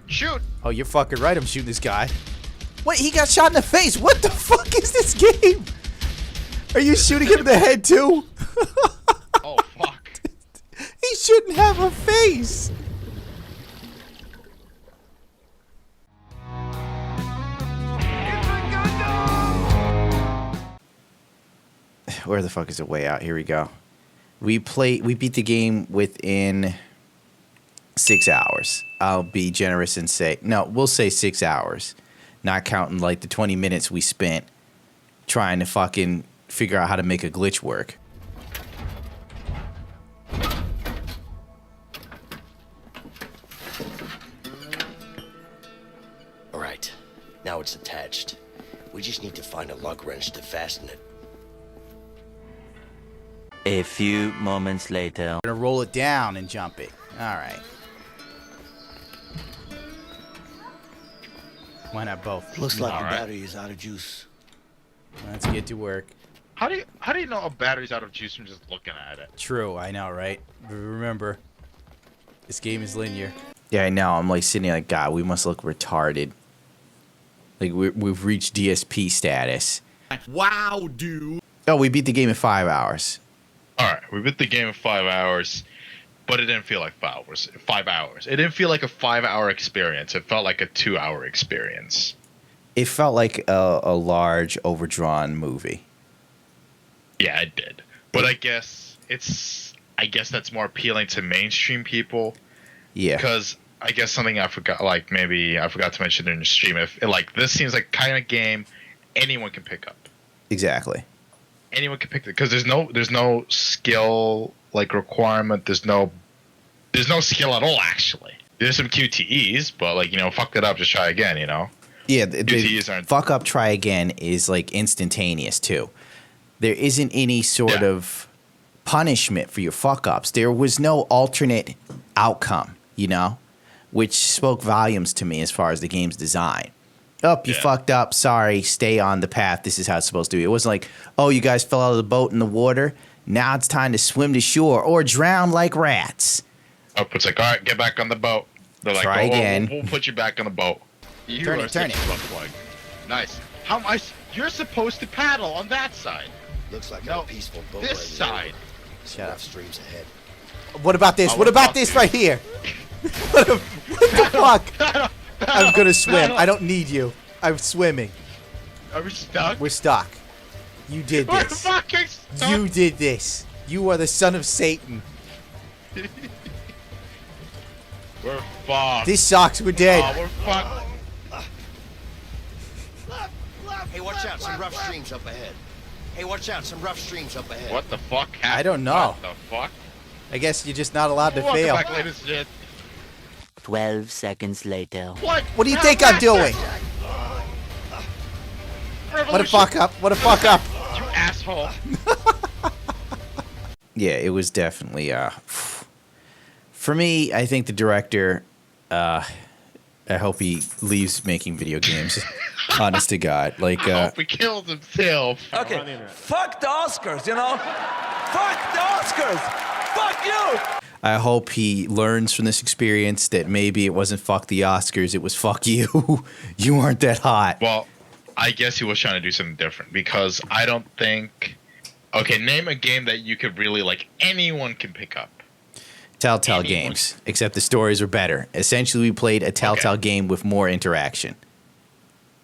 Shoot! Oh, you're fucking right. I'm shooting this guy. Wait, he got shot in the face. What the fuck is this game? Are you shooting him in the head too? Oh fuck! He shouldn't have a face. Where the fuck is the way out? Here we go. We beat the game within 6 hours. I'll be generous and say, no, we'll say 6 hours. Not counting like the 20 minutes we spent trying to fucking figure out how to make a glitch work. All right, now it's attached. We just need to find a lug wrench to fasten it. A few moments later. I'm gonna roll it down and jump it. All right. Why not both? Looks like All the right. battery is out of juice. Let's get to work. How do you know a battery's out of juice from just looking at it? True, I know, right? But remember, this game is linear. Yeah, I know. I'm like sitting there like, God, we must look retarded. Like we've reached DSP status. Wow, dude. Oh, we beat the game in 5 hours. All right, we beat the game in 5 hours, but it didn't feel like 5 hours. 5 hours. It didn't feel like a 5-hour experience. It felt like a 2-hour experience. It felt like a large, overdrawn movie. Yeah, it did. But I guess that's more appealing to mainstream people. Yeah. Because I guess something I forgot, like maybe I forgot to mention during the stream. If like this seems like kind of game anyone can pick up. Exactly. Anyone can pick it because there's no skill like requirement. There's no skill at all actually. There's some QTEs, but like fuck it up, just try again. Yeah, QTEs aren't. Fuck up, try again is like instantaneous too. There isn't any sort of punishment for your fuck ups. There was no alternate outcome, which spoke volumes to me as far as the game's design. Oh, you fucked up. Sorry. Stay on the path. This is how it's supposed to be. It wasn't like, oh, you guys fell out of the boat in the water. Now it's time to swim to shore or drown like rats. Oh, it's like, all right, get back on the boat. They're like, Try again. We'll put you back on the boat. Turn it. Nice. How am I? You're supposed to paddle on that side. Looks like No, a peaceful boat this right side. Some rough streams ahead. What about this? Oh, What about fuck this you. right here? What the fuck? I'm going to swim. I don't need you. I'm swimming. Are we stuck? We're stuck. You did We're this. fucking stuck. You did this. You are the son of Satan. We're fucked. This sucks. We're dead. Oh, we're fucked. Hey, watch out, some rough streams up ahead. What the fuck happened? I don't know. What the fuck? I guess you're just not allowed to Welcome fail. back, ladies and gents. 12 seconds later. What? What do you think I'm doing? What a fuck up. What a fuck up. You asshole. Yeah, it was definitely for me, I think the director I hope he leaves making video games. Honest to God. Like I hope he kills himself. Okay, fuck the Oscars, Fuck the Oscars! Fuck you! I hope he learns from this experience that maybe it wasn't fuck the Oscars, it was fuck you. You aren't that hot. Well, I guess he was trying to do something different because I don't think. Okay, name a game that you could really like anyone can pick up. Telltale games, except the stories were better. Essentially, we played a Telltale game with more interaction.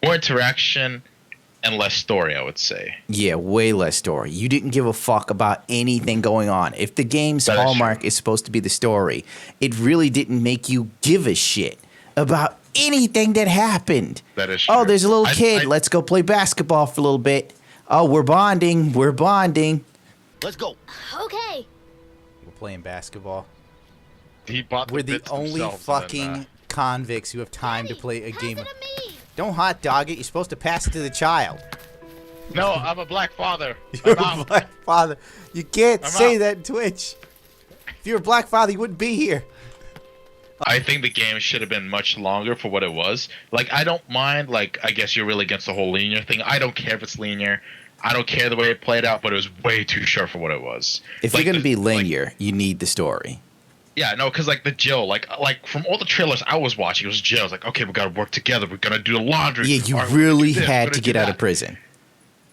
More interaction and less story, I would say. Yeah, way less story. You didn't give a fuck about anything going on. If the game's That is hallmark true. is supposed to be the story, it really didn't make you give a shit about anything that happened. That is Oh, true. there's a little kid. Let's go play basketball for a little bit. Oh, we're bonding. We're bonding. Let's go. Okay. We're playing basketball. He bought We're the bits only themselves and fucking then, convicts who have time to play a Pass game. it to me. Don't hot dog it. You're supposed to pass it to the child. No, I'm a black father. You're I'm a out. black father. You can't I'm say out. that in Twitch. If you're a black father, you wouldn't be here. I think the game should have been much longer for what it was. Like, I don't mind, like, I guess you're really against the whole linear thing. I don't care if it's linear. I don't care the way it played out, but it was way too short for what it was. If Like, you're going to be like, linear, you need the story. Yeah, no, because like the Jill, like from all the trailers I was watching, it was Jill. I was like, okay, we gotta work together. We're gonna do the laundry. Yeah, you All right, we're gonna do really this, we're had gonna to do get out that. of prison.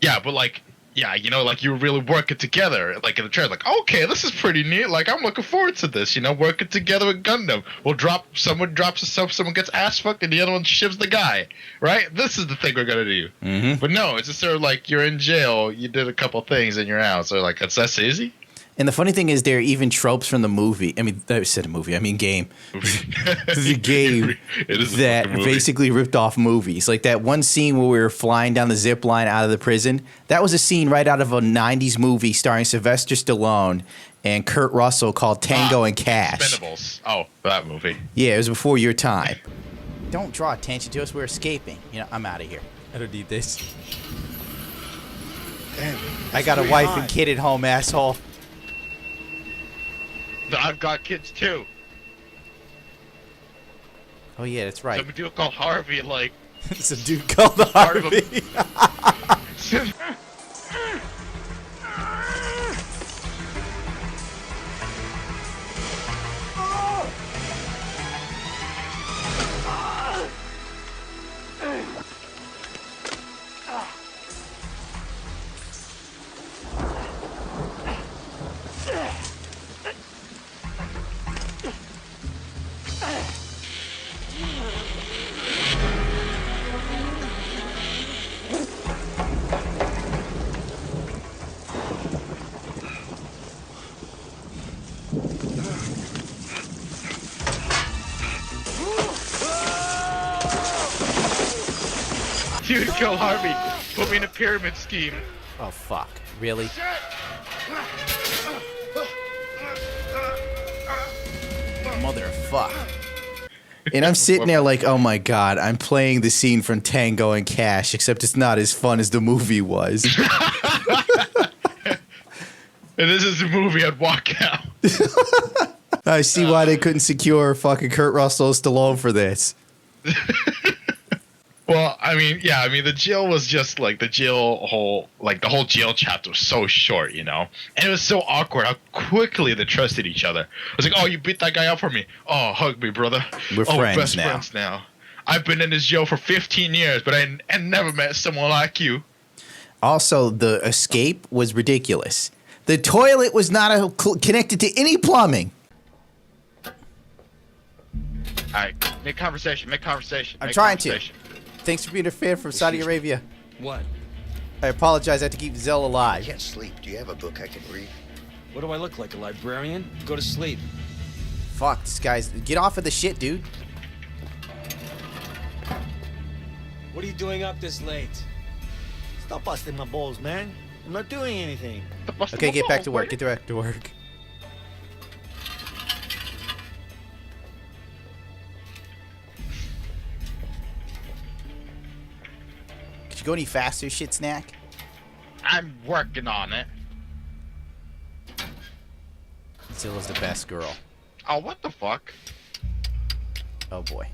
Yeah, but like, yeah, you know, like you were really working together. Like in the trailer, like, okay, this is pretty neat. Like I'm looking forward to this. You know, working together with Gundam. Someone drops himself, someone gets ass fucked, and the other one shivs the guy. Right? This is the thing we're gonna do. Mm-hmm. But no, it's just sort of like you're in jail. You did a couple things and you're out. So like, that's easy. And the funny thing is, there are even tropes from the movie. I mean, I said a movie. I mean, game. The game It is a that fucking movie. basically ripped off movies. Like that one scene where we were flying down the zip line out of the prison. That was a scene right out of a 90s movie starring Sylvester Stallone and Kurt Russell called Tango and Cash. Expendables. Oh, that movie. Yeah, it was before your time. Don't draw attention to us. We're escaping. You know, I'm out of here. I don't need this. Damn. I got a wife and kid at home, asshole. I've got kids too. Oh, yeah, that's right. Some dude called Harvey, like. It's a dude called part of a- Harvey. Dude killed Harvey. Put me in a pyramid scheme. Oh, fuck. Really? Motherfuck. And I'm sitting there like, oh my god, I'm playing the scene from Tango and Cash, except it's not as fun as the movie was. And this is the movie I'd walk out. I see why they couldn't secure fucking Kurt Russell and Stallone for this. Well, I mean, yeah, I mean, the jail was just like the whole jail chapter was so short, you know? And it was so awkward how quickly they trusted each other. I was like, oh, you beat that guy up for me. Oh, hug me, brother. We're friends best now. friends now. I've been in this jail for 15 years, but I never met someone like you. Also, the escape was ridiculous. The toilet was not connected to any plumbing. All right, make conversation. I'm trying to. Thanks for being a fan from Saudi Arabia. What? I apologize. I have to keep Zell I alive. can't sleep. Do you have a book I can read? What do I look like, a librarian? Go to sleep. Fuck, this guy's... Get off of the shit, dude. What are you doing up this late? Stop busting my balls, man. I'm not doing anything. Okay, get back to work. Get back to work. Could you go any faster, shit snack? I'm working on it. Zilla's the best girl. Oh, what the fuck? Oh boy.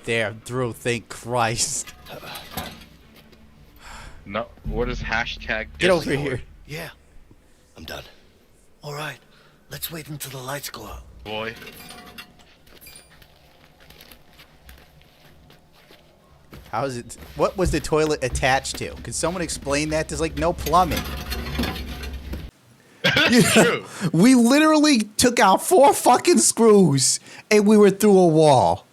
There, I'm through, thank Christ. No, what is hashtag? Get over Discord? here. Yeah. I'm done. All right, let's wait until the lights go out. Boy. How is it? What was the toilet attached to? Could someone explain that? There's like no plumbing. That's true. We literally took out 4 fucking screws and we were through a wall.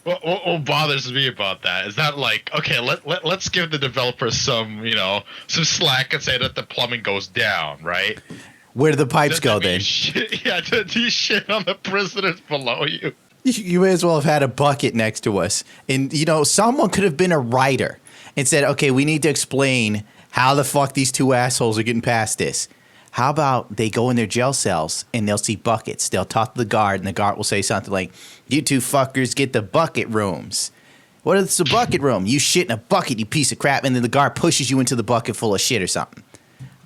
What bothers me about that is that, like, okay, let's give the developers some slack and say that the plumbing goes down, right? Where do the pipes Does go that mean then? do you shit on the prisoners below you? You may as well have had a bucket next to us. And, someone could have been a writer and said, okay, we need to explain how the fuck these 2 assholes are getting past this. How about they go in their jail cells and they'll see buckets. They'll talk to the guard and the guard will say something like, you 2 fuckers get the bucket rooms. What is the bucket room? You shit in a bucket, you piece of crap. And then the guard pushes you into the bucket full of shit or something.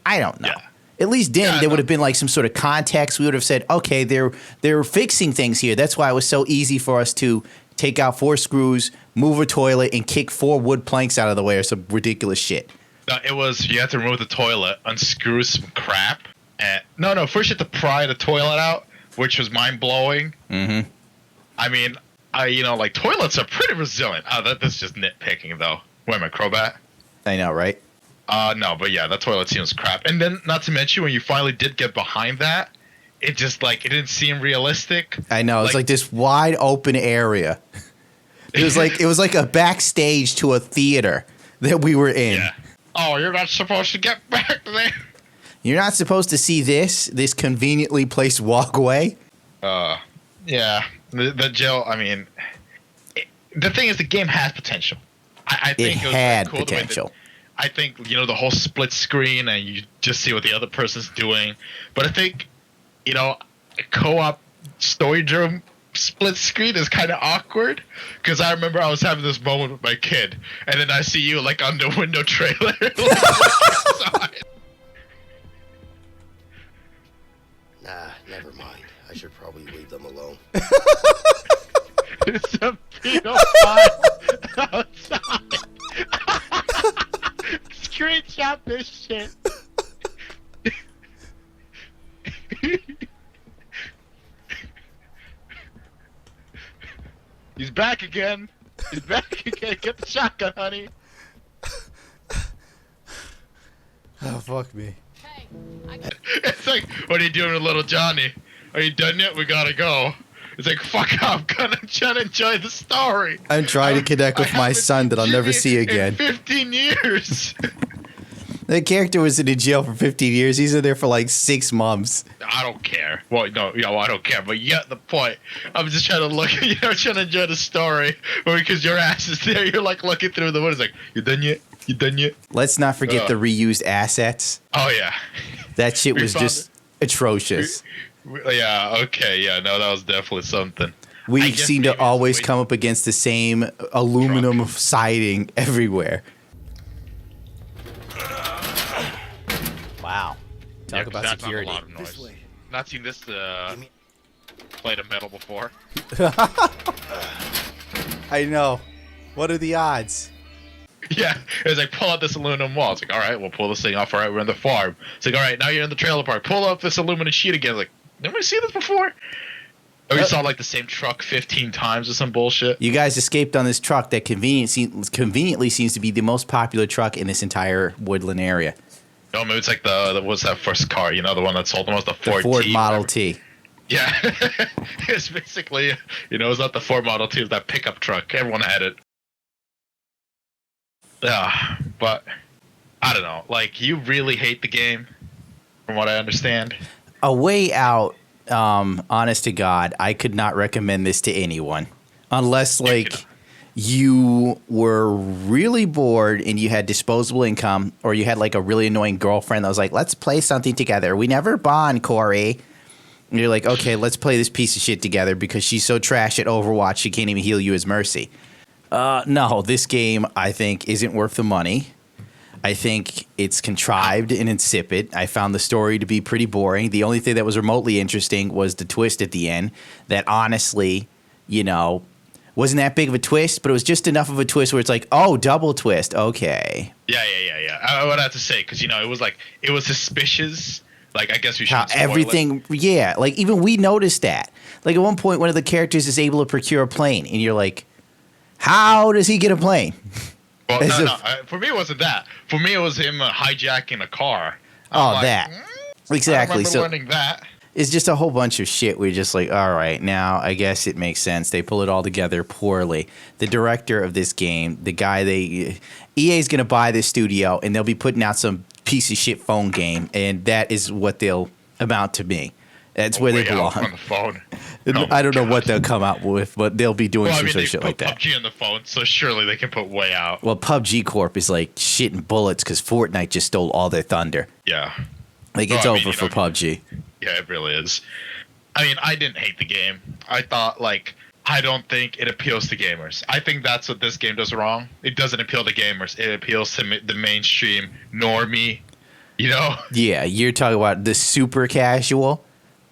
I don't know. Yeah. At least then there would have been like some sort of context. We would have said, okay, they're fixing things here. That's why it was so easy for us to take out 4 screws, move a toilet, and kick 4 wood planks out of the way or some ridiculous shit. No, it was you had to remove the toilet, unscrew some crap, No. First, you have to pry the toilet out, which was mind blowing. Mm-hmm. I mean, like toilets are pretty resilient. That's just nitpicking though. Wait a minute, Crobat. I know, right? No, but yeah, that toilet seems crap. And then, not to mention, when you finally did get behind that, it just like it didn't seem realistic. I know. It's like this wide open area. It was like a backstage to a theater that we were in. Yeah. Oh, you're not supposed to get back there. You're not supposed to see this conveniently placed walkway. Yeah. The jail. I mean, the thing is, the game has potential. I think It was had cool the way that- potential. I think the whole split screen and you just see what the other person's doing. But I think a co-op story driven split screen is kind of awkward because I remember I was having this moment with my kid, and then I see you like on the window trailer. Nah, never mind. I should probably leave them alone. It's a pedophile outside. Screenshot this shit. He's back again. He's back again. Get the shotgun, honey. Oh, fuck me. It's like, what are you doing with little Johnny? Are you done yet? We gotta go. It's like, fuck off. I'm trying to enjoy the story. I'm trying to connect with I my haven't son that I'll never seen see Jimmy again. in 15 years. The character was in jail for 15 years. He's in there for like 6 months. I don't care. Well, no, I don't care. But you get the point. I'm just trying to look. Trying to enjoy the story. But because your ass is there, you're like looking through the window. It's like, you done yet? You done yet? Let's not forget the reused assets. Oh yeah. That shit We was found just atrocious. Yeah. Okay. Yeah. No, that was definitely something. I We guess seem maybe to it's always way- come up against the same aluminum siding everywhere. Wow. Talk Yeah, 'cause about that's not a security. lot of noise. This way. Not seen this plate of metal before. I know. What are the odds? Yeah, it was like, pull out this aluminum wall. It's like, all right, we'll pull this thing off. All right, we're in the farm. It's like, all right, now you're in the trailer park. Pull up this aluminum sheet again. Like, didn't we see this before? Or we saw like the same truck 15 times or some bullshit. You guys escaped on this truck that conveniently seems to be the most popular truck in this entire woodland area. No, maybe it's like what's that first car? The one that sold the most, the The Ford Ford T, Model whatever. T. Yeah, it's basically, it's not the Ford Model T, it's that pickup truck. Everyone had it. Yeah, but I don't know. Like, you really hate the game, from what I understand. A way out, honest to God, I could not recommend this to anyone. Unless, like, you were really bored and you had disposable income, or you had, like, a really annoying girlfriend that was like, let's play something together. We never bond, Corey. And you're like, okay, let's play this piece of shit together because she's so trash at Overwatch she can't even heal you as Mercy. No, this game, I think, isn't worth the money. I think it's contrived and insipid. I found the story to be pretty boring. The only thing that was remotely interesting was the twist at the end that honestly, wasn't that big of a twist, but it was just enough of a twist where it's like, oh, double twist. Okay. Yeah. I would have to say, because, it was suspicious. Like, I guess we should How everything, yeah. Like, even we noticed that. Like, at one point, one of the characters is able to procure a plane, and you're like, how does he get a plane? Well, As no. if- For me, it wasn't that. For me, it was him hijacking a car. Oh, that. Exactly. I remember So learning that. it's just a whole bunch of shit. We're just like, all right, now I guess it makes sense. They pull it all together poorly. The director of this game, the guy EA is going to buy this studio, and they'll be putting out some piece of shit phone game, and that is what they'll amount to be. That's where they Way out on belong. the phone. I don't know what they'll come out with, but they'll be doing Well, I some mean, sort they of shit put like that. PUBG on the phone, so surely they can put way out. Well, PUBG Corp is like shitting bullets because Fortnite just stole all their thunder. Yeah. Like, Well, it's I mean, over for PUBG. Yeah, it really is. I mean, I didn't hate the game. I thought, I don't think it appeals to gamers. I think that's what this game does wrong. It doesn't appeal to gamers. It appeals to the mainstream normie, Yeah, you're talking about the super casual.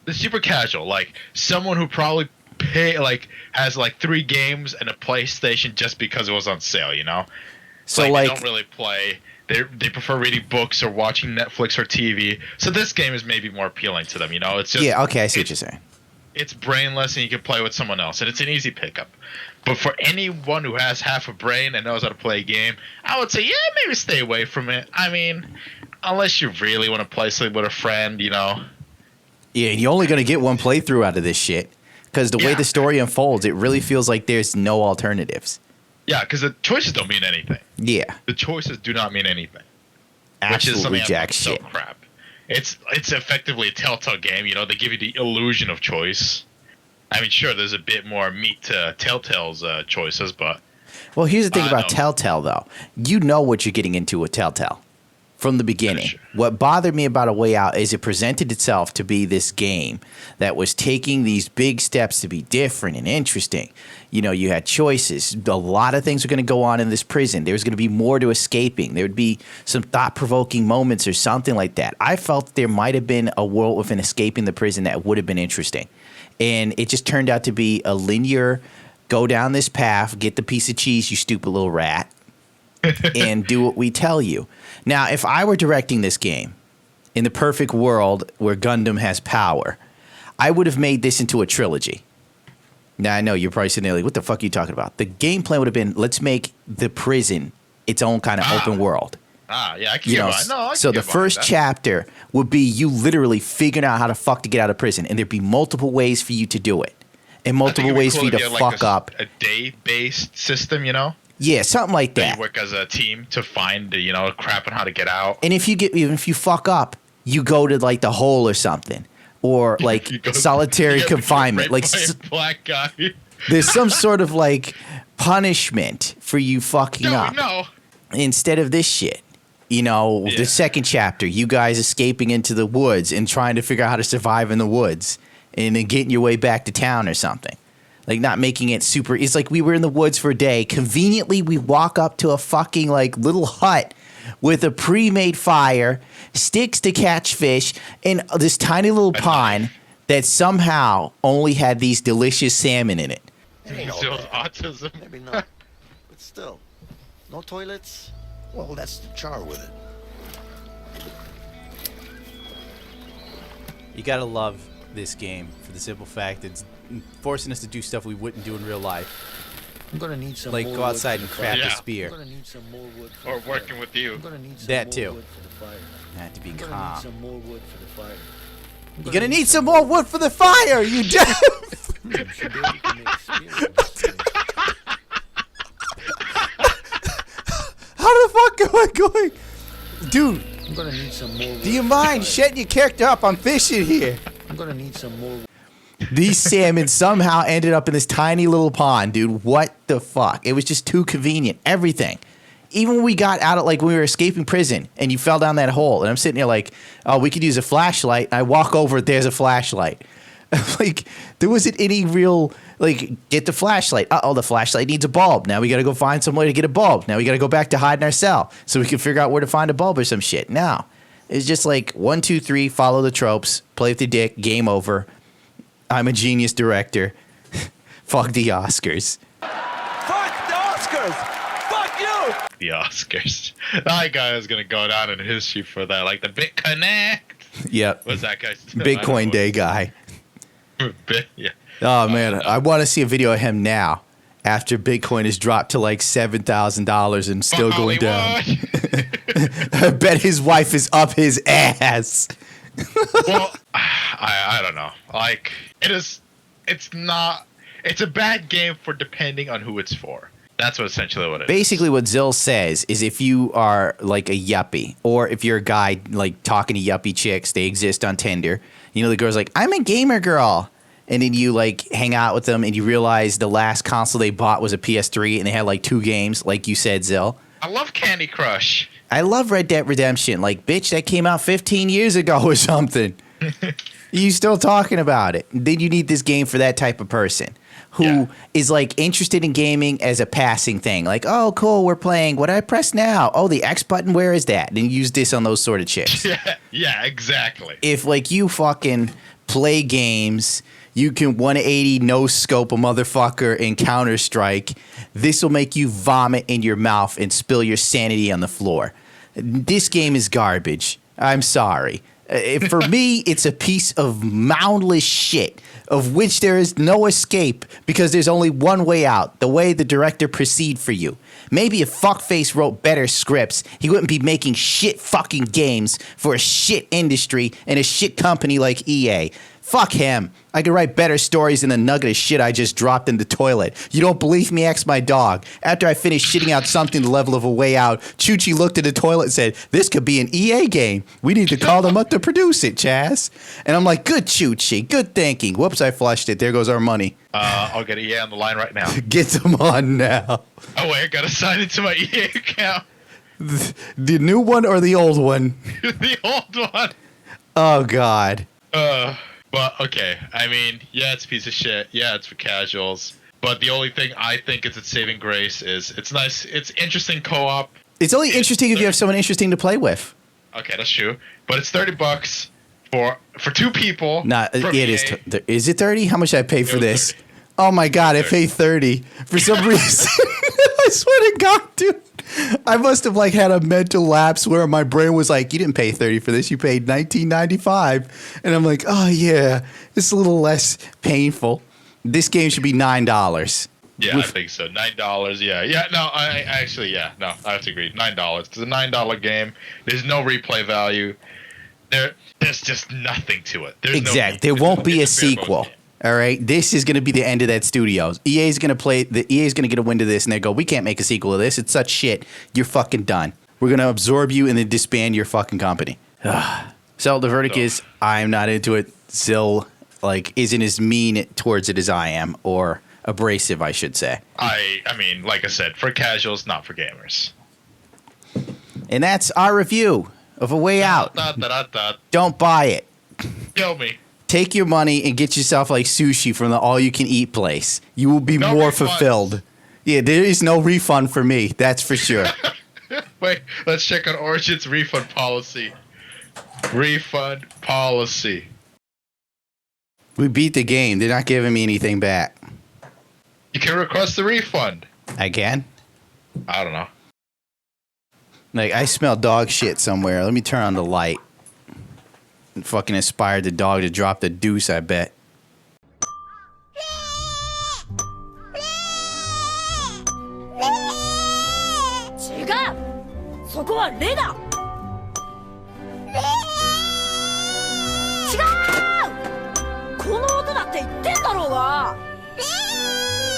The super casual, someone who probably has 3 games and a PlayStation just because it was on sale, So, they like, don't really play They prefer reading books or watching Netflix or TV. So this game is maybe more appealing to them. You know, it's just Yeah, okay, I see what you're saying. It's brainless and you can play with someone else, and it's an easy pickup. But for anyone who has half a brain and knows how to play a game, I would say, yeah, maybe stay away from it. I mean, unless you really want to play something with a friend, you know. Yeah, and you're only going to get one playthrough out of this shit. Because the way the story unfolds, it really feels like there's no alternatives. Yeah, because the choices don't mean anything. Yeah. The choices do not mean anything. Absolutely jack shit. So crap. It's effectively a Telltale game. You know, they give you the illusion of choice. I mean, sure, there's a bit more meat to Telltale's choices, but... Well, here's the thing about Telltale, though. You know what you're getting into with Telltale from the beginning. Sure. What bothered me about A Way Out is it presented itself to be this game that was taking these big steps to be different and interesting. You know, you had choices. A lot of things were going to go on in this prison. There was going to be more to escaping. There would be some thought-provoking moments or something like that. I felt there might have been a world within escaping the prison that would have been interesting. And it just turned out to be a linear, go down this path, get the piece of cheese, you stupid little rat, and do what we tell you. Now, if I were directing this game in the perfect world where Gundam has power, I would have made this into a trilogy. Now, I know you're probably sitting there like, what the fuck are you talking about? The game plan would have been, let's make the prison its own kind of open world. Yeah, I can get behind. No, I can so the get behind first that. chapter would be you literally figuring out how the fuck to get out of prison, and there'd be multiple ways for you to do it, and multiple ways for you to fuck up. A day-based system, you know? Yeah, something like That that. you work as a team to find, you know, crap on how to get out. And if you fuck up, you go to like the hole or something, or like solitary confinement. Like black guy. there's some sort of like punishment for you fucking up. No. Instead of this shit. You know, the second chapter, you guys escaping into the woods and trying to figure out how to survive in the woods and then getting your way back to town or something. Like, not making it super. It's like we were in the woods for a day. Conveniently, we walk up to a fucking, like, little hut with a pre-made fire, sticks to catch fish, and this tiny little pond that somehow only had these delicious salmon in it. It ain't all Still bad. autism. Maybe not. But still, no toilets? Well, that's the char with it. You gotta love this game for the simple fact it's forcing us to do stuff we wouldn't do in real life. I'm gonna need some Like more go wood outside for and the craft fire. a Yeah. spear. I'm gonna need some more wood for Or the fire. working with you. I'm gonna need some That more too. wood for the fire. Had to be I'm gonna calm. need some more wood for the fire. You're gonna need some more wood for the fire, you deaf! So then you can make spears. How the fuck am I going? Dude, I'm gonna need some more wood do you for the mind fire. shutting your character up? I'm fishing here. I'm gonna need some more wood. These salmon somehow ended up in this tiny little pond, dude. What the fuck? It was just too convenient. Everything. Even when we got out of, like, when we were escaping prison and you fell down that hole, and I'm sitting there like, oh, we could use a flashlight. I walk over, there's a flashlight. Like, there wasn't any real, like, get the flashlight. Uh-oh, the flashlight needs a bulb. Now we got to go find some way to get a bulb. Now we got to go back to hide in our cell so we can figure out where to find a bulb or some shit. Now, it's just like 1, 2, 3, follow the tropes, play with the dick, game over. I'm a genius director. Fuck the Oscars. Fuck the Oscars! Fuck you! The Oscars. That guy is going to go down in history for that. Like the BitConnect. Yep. Was that guy? Bitcoin Day guy. Yeah. Oh, man. I want to see a video of him now after Bitcoin has dropped to like $7,000 and still going down. I bet his wife is up his ass. Well, I don't know. Like, it's a bad game for depending on who it's for. That's what essentially what it is. Basically, what Zill says is if you are like a yuppie, or if you're a guy like talking to yuppie chicks, they exist on Tinder. You know, the girl's like, I'm a gamer girl. And then you like hang out with them and you realize the last console they bought was a PS3 and they had like 2 games, like you said, Zill. I love Candy Crush. I love Red Dead Redemption. Like, bitch, that came out 15 years ago or something. You still talking about it. Then you need this game for that type of person who is like interested in gaming as a passing thing. Like, oh, cool, we're playing. What do I press now? Oh, the X button, where is that? And use this on those sort of chicks. Yeah, exactly. If like you fucking play games, you can 180 no scope a motherfucker in Counter-Strike. This will make you vomit in your mouth and spill your sanity on the floor. This game is garbage. I'm sorry. For me, it's a piece of moundless shit of which there is no escape because there's only one way out, the way the director proceed for you. Maybe if fuckface wrote better scripts, he wouldn't be making shit fucking games for a shit industry and a shit company like EA. Fuck him. I could write better stories than the nugget of shit I just dropped in the toilet. You don't believe me? Ask my dog. After I finished shitting out something the level of A Way Out, Chuchi looked at the toilet and said, this could be an EA game. We need to call them up to produce it, Chaz. And I'm like, good Chuchi, good thinking. Whoops, I flushed it. There goes our money. I'll get EA on the line right now. Get them on now. Oh wait, I gotta sign into my EA account. The new one or the old one? The old one. Oh, God. But okay, I mean, yeah, it's a piece of shit. Yeah, it's for casuals. But the only thing I think is its saving grace is it's nice. It's interesting co-op. It's only interesting if you have someone interesting to play with. Okay, that's true. But it's $30 for two people. Nah, it is. Is it 30? How much did I pay for this? 30. Oh my God, I paid 30 for some reason. I swear to God, dude. I must have like had a mental lapse where my brain was like, you didn't pay 30 for this, you paid $19.95. And I'm like, oh yeah, it's a little less painful. This game should be $9. Yeah, I think so. $9. Yeah. No, I actually, yeah. No, I have to agree. $9. It's a $9 game. There's no replay value. There's just nothing to it. Exactly. There won't be a sequel. All right, this is going to be the end of that studio. EA's going to get a wind of this, and they go, we can't make a sequel to this. It's such shit. You're fucking done. We're going to absorb you and then disband your fucking company. So the verdict is, I'm not into it. Zill, isn't as mean towards it as I am, or abrasive, I should say. I mean, like I said, for casuals, not for gamers. And that's our review of A Way Out. Don't buy it. Kill me. Take your money and get yourself sushi from the all-you-can-eat place. You will be more fulfilled. Yeah, there is no refund for me. That's for sure. Wait, let's check on Origin's refund policy. Refund policy. We beat the game. They're not giving me anything back. You can request the refund. I can? I don't know. I smell dog shit somewhere. Let me turn on the light. And fucking inspired the dog to drop the deuce, I bet. So